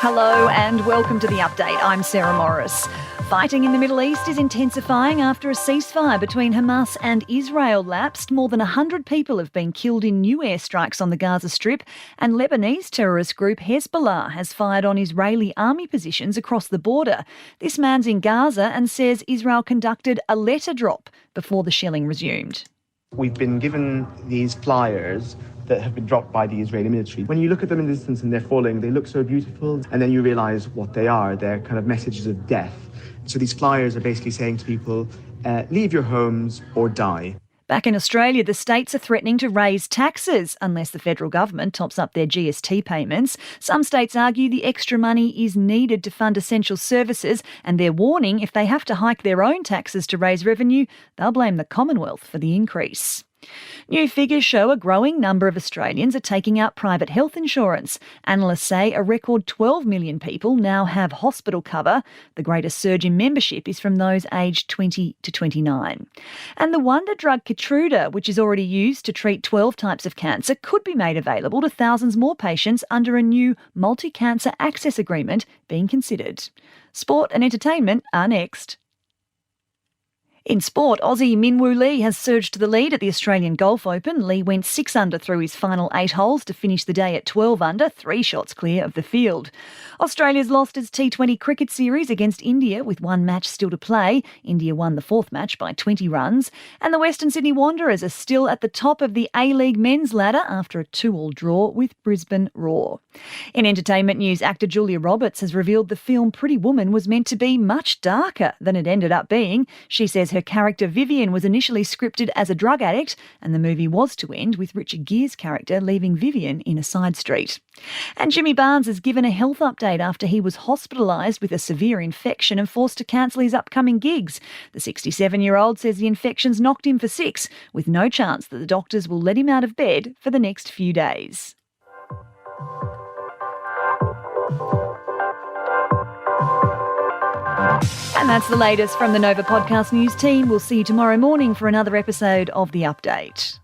Hello and welcome to The Update. I'm Sarah Morris. Fighting in the Middle East is intensifying after a ceasefire between Hamas and Israel lapsed. More than 100 people have been killed in new airstrikes on the Gaza Strip, and Lebanese terrorist group Hezbollah has fired on Israeli army positions across the border. This man's in Gaza and says Israel conducted a letter drop before the shelling resumed. We've been given these flyers that have been dropped by the Israeli military. When you look at them in the distance and they're falling, they look so beautiful, and then you realise what they are. They're kind of messages of death. So these flyers are basically saying to people, leave your homes or die. Back in Australia, the states are threatening to raise taxes unless the federal government tops up their GST payments. Some states argue the extra money is needed to fund essential services, and they're warning if they have to hike their own taxes to raise revenue, they'll blame the Commonwealth for the increase. New figures show a growing number of Australians are taking out private health insurance. Analysts say a record 12 million people now have hospital cover. The greatest surge in membership is from those aged 20 to 29. And the wonder drug Keytruda, which is already used to treat 12 types of cancer, could be made available to thousands more patients under a new multi-cancer access agreement being considered. Sport and entertainment are next. In sport, Aussie Minwoo Lee has surged to the lead at the Australian Golf Open. Lee went 6 under through his final 8 holes to finish the day at 12 under, 3 shots clear of the field. Australia's lost its T20 cricket series against India with 1 match still to play. India won the 4th match by 20 runs. And the Western Sydney Wanderers are still at the top of the A-League men's ladder after a 2-2 draw with Brisbane Roar. In entertainment news, actor Julia Roberts has revealed the film Pretty Woman was meant to be much darker than it ended up being. She says her character Vivian was initially scripted as a drug addict, and the movie was to end with Richard Gere's character leaving Vivian in a side street. And Jimmy Barnes has given a health update after he was hospitalised with a severe infection and forced to cancel his upcoming gigs. The 67-year-old says the infection's knocked him for 6, with no chance that the doctors will let him out of bed for the next few days. And that's the latest from the Nova Podcast News team. We'll see you tomorrow morning for another episode of The Update.